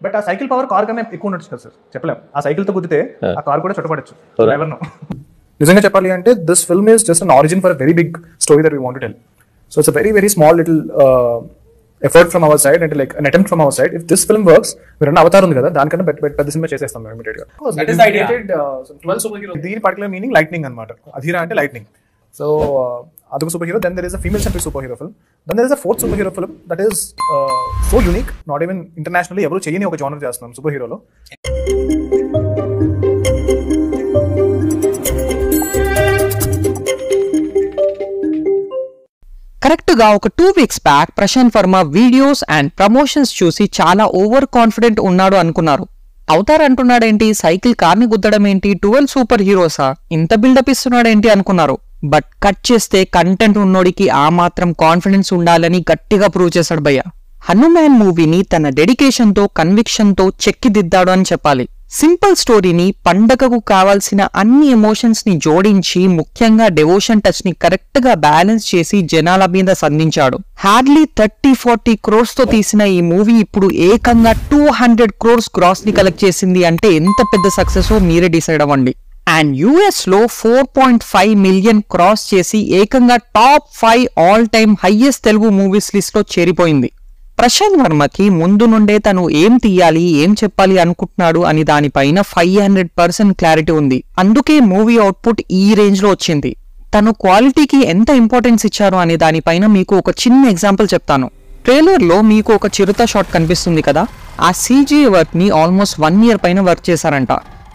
But ఆ cycle power car కన్నా ఎక్కువ ఉండొచ్చు కదా సార్, చెప్పలేం. ఆ సైకిల్ తో గుద్దితే ఆ కార్ కూడా చుట్టపడచ్చు. నిజంగా చెప్పాలి అంటే this film is just an origin for very big story that we want to tell. So it's a very very small little effort from our side and like an attempt from our side. If this film works, we're an avatar ఉంది కదా, దానికన్నా పెద్ద cinema చేసేస్తాం మేము immediate గా. That is the idea. 12 superhero. దీని particular meaning lightning అన్నమాట. అధీరా అంటే లైట్నింగ్. సో అదొక superhero. Then there is a female centric superhero film. Then there is a fourth superhero film that is so unique, not even internationally ఎవరు చేయని ఒక genre చేస్తున్నాం super హీరోలో. Correct గా ఒక 2 weeks back Prasanth Varma videos and promotions చూసి చాలా over confident ఉన్నాడు అనుకున్నారు. అవతార్ అంటున్నాడేంటి, సైకిల్ కార్ని గుద్దడం ఏంటి, 12 సూపర్ హీరోసా, ఇంత బిల్డప్ ఇస్తున్నాడేంటి అనుకున్నారు. బట్ కట్ చేస్తే కంటెంట్ ఉన్నోడికి ఆ మాత్రం కాన్ఫిడెన్స్ ఉండాలని గట్టిగా ప్రూవ్ చేశాడు భయ్య. హనుమాన్ మూవీని తన డెడికేషన్ తో కన్విక్షన్ తో చెక్కిదిద్దాడు అని చెప్పాలి. సింపుల్ స్టోరీని పండగకు కావాల్సిన అన్ని ఎమోషన్స్ ని జోడించి ముఖ్యంగా డెవోషన్ టచ్ ని కరెక్ట్ గా బ్యాలెన్స్ చేసి జనాల మీద సంధించాడు. హార్డ్లీ 30-40 crores తో తీసిన ఈ మూవీ ఇప్పుడు ఏకంగా 200 crores గ్రాస్ ని కలెక్ట్ చేసింది అంటే ఎంత పెద్ద సక్సెస్ మీరే డిసైడ్ అవ్వండి. అండ్ యుఎస్ లో 4.5 million క్రాస్ చేసి ఏకంగా top 5 all time highest Telugu movies list లో చేరిపోయింది. ప్రశాంత్ వర్మకి ముందు నుండే తను ఏం తీయాలి, ఏం చెప్పాలి అనుకుంటున్నాడు అని దానిపైన 500% క్లారిటీ ఉంది. అందుకే మూవీ అవుట్పుట్ ఈ రేంజ్ లో వచ్చింది. తను క్వాలిటీకి ఎంత ఇంపార్టెన్స్ ఇచ్చారు అనే దానిపైన మీకు ఒక చిన్న ఎగ్జాంపుల్ చెప్తాను. ట్రైలర్ లో మీకు ఒక చిరుత షాట్ కనిపిస్తుంది కదా, ఆ CGI వర్క్ ని ఆల్మోస్ట్ 1 year పైన వర్క్ చేశారంట.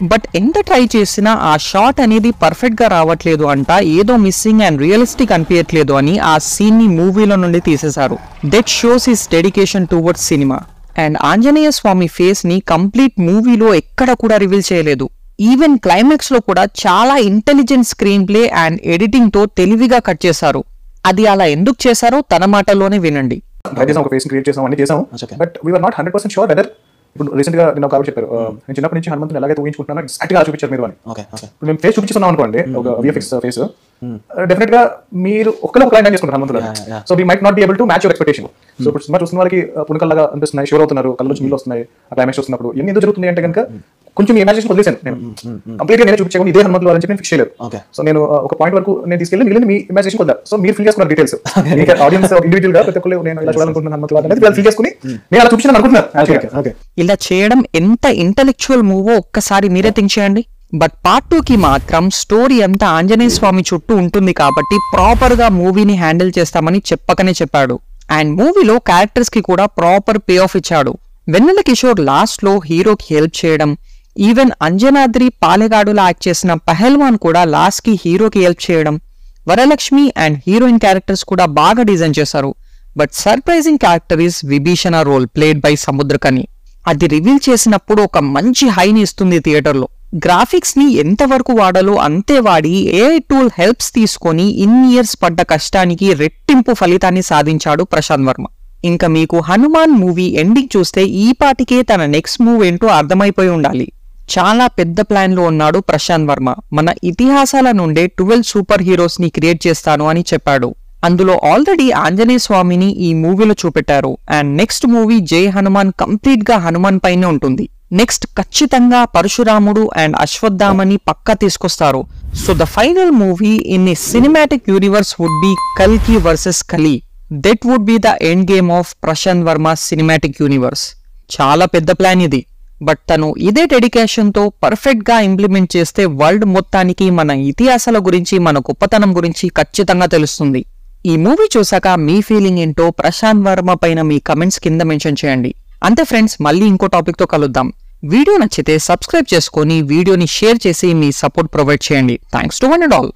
బట్ ఎంత ట్రై చేసినా ఆ షాట్ అనేది పర్ఫెక్ట్ గా రావట్లేదు అంట, ఏదో మిస్సింగ్ అండ్ రియలిస్టిక్ అనిపించట్లేదు అని ఆ సీన్ ని మూవీలో నుండి తీసేశారు. That shows his dedication towards cinema. And Anjaneya Swamy face ని కంప్లీట్ మూవీలో ఎక్కడ కూడా రివీల్ చేయలేదు. ఈవెన్ క్లైమాక్స్ లో కూడా చాలా intelligent screen play and editing తో తెలివిగా కట్ చేశారు. అది అలా ఎందుకు చేశారో తన మాటల్లోనే వినండి. ఇప్పుడు రీసెంట్ గా నేను కాబట్టి చెప్పారు, నేను చిన్నప్పటి నుంచి హనుమంతుని ఎలాగైతే ఊహించుకుంటున్నాను ఎగ్జాక్ట్ గా చూపించారు మీరు అని. ఇప్పుడు మేము ఫేస్ చూపించున్నాం అనుకోండి, ఒక VFX ఫేస్, డెఫినెట్ గా మీరు ఒక క్లైంట్ చేసుకుంటారు హనుమంతుడు. So we might not be able to match your expectation. So ఇప్పుడు సినిమా చూస్తున్న వాళ్ళకి పుణకల్లాగా అనిపిస్తున్నాయి, షూర్ అవుతున్నారు, కళ్ళు నుంచి నీళ్ళు వస్తున్నాయి ఆ క్లైమాక్స్ చూస్తున్నప్పుడు. ఎన్ని ఎందుకు జరుగుతుంది అంటే కనుక కొంచెం ఇమాజినేషన్ వదిలేసాను నేను, కంప్లీట్ గా నేను చూపించాను ఇదే హనుమంతుడు అని చెప్పి నేను ఫిక్స్ చేయలేదు. సో నేను ఒక పాయింట్ వరకు నేను తీసుకెళ్ళి మిగిలిన మీ ఇమాజినేషన్ వద్దా. సో మీరు ఫీల్ చేసుకున్నారు డీటెయిల్స్, ఆడియన్స్ ఇండివిజువల్ గా ప్రతి ఒక్కరు నేను ఇలా చూడాలనుకుంటున్నాను హనుమంతుడు అనేది వాళ్ళు ఫీల్ చేసుకుని నేను అలా చూపించాను అనుకుంటున్నాను. ఇలా చేయడం ఎంత ఇంటెలెక్చువల్ మూవో ఒక్కసారి మీరే థింక్ చేయండి. బట్ పార్ట్ 2 కి మాత్రం స్టోరీ అంతా ఆంజనేయ స్వామి చుట్టూ ఉంటుంది కాబట్టి ప్రాపర్ గా మూవీని హ్యాండిల్ చేస్తామని చెప్పకనే చెప్పాడు. అండ్ మూవీలో క్యారెక్టర్స్ కి కూడా ప్రాపర్ పే ఆఫ్ ఇచ్చాడు. వెన్నెల కిషోర్ లాస్ట్ లో హీరోకి హెల్ప్ చేయడం, ఈవెన్ అంజనాద్రి పాలెగాడులా యాక్ట్ చేసిన పహల్వాన్ కూడా లాస్ట్ కి హీరోకి హెల్ప్ చేయడం, వరలక్ష్మి అండ్ హీరోయిన్ క్యారెక్టర్స్ కూడా బాగా డిజైన్ చేశారు. But surprising character is Vibhishana role played by Samuthirakani. అది రివీల్ చేసినప్పుడు ఒక మంచి హైని ఇస్తుంది థియేటర్లో. గ్రాఫిక్స్ ని ఎంతవరకు వాడాలో అంతే వాడి AI టూల్ హెల్ప్స్ తీసుకొని ఇన్ని ఇయర్స్ పడ్డ కష్టానికి రెట్టింపు ఫలితాన్ని సాధించాడు ప్రశాంత్ వర్మ. ఇంకా మీకు హనుమాన్ మూవీ ఎండింగ్ చూస్తే ఈ పాటికే తన నెక్స్ట్ మూవ్ ఏంటో అర్థమైపోయి ఉండాలి. చాలా పెద్ద ప్లాన్ లో ఉన్నాడు ప్రశాంత్ వర్మ. మన ఇతిహాసాల నుండే 12 సూపర్ హీరోస్ ని క్రియేట్ చేస్తాను అని చెప్పాడు. అందులో ఆల్రెడీ ఆంజనేయ స్వామిని ఈ మూవీలో చూపెట్టారు. అండ్ నెక్స్ట్ మూవీ జై హనుమాన్ కంప్లీట్ గా హనుమాన్ పైనే ఉంటుంది. నెక్స్ట్ ఖచ్చితంగా పరశురాముడు అండ్ అశ్వత్థామని పక్కా తీసుకొస్తారు. So the final movie in a cinematic universe would be కల్కి versus Kali. That would be the end game of Prasanth Varma cinematic universe. చాలా పెద్ద ప్లాన్ ఇది. బట్ తను ఇదే డెడికేషన్ తో పర్ఫెక్ట్ గా ఇంప్లిమెంట్ చేస్తే వరల్డ్ మొత్తానికి మన ఇతిహాసాల గురించి, మన గొప్పతనం గురించి ఖచ్చితంగా తెలుస్తుంది. ఈ మూవీ చూసాక మీ ఫీలింగ్ ఏంటో ప్రశాంత్ వర్మ పైన మీ కమెంట్స్ కింద మెన్షన్ చేయండి. అంతే ఫ్రెండ్స్, మళ్ళీ ఇంకో టాపిక్ తో కలుద్దాం. వీడియో నచ్చితే సబ్స్క్రైబ్ చేసుకొని వీడియోని షేర్ చేసి మీ సపోర్ట్ ప్రొవైడ్ చేయండి. Thanks to one and all.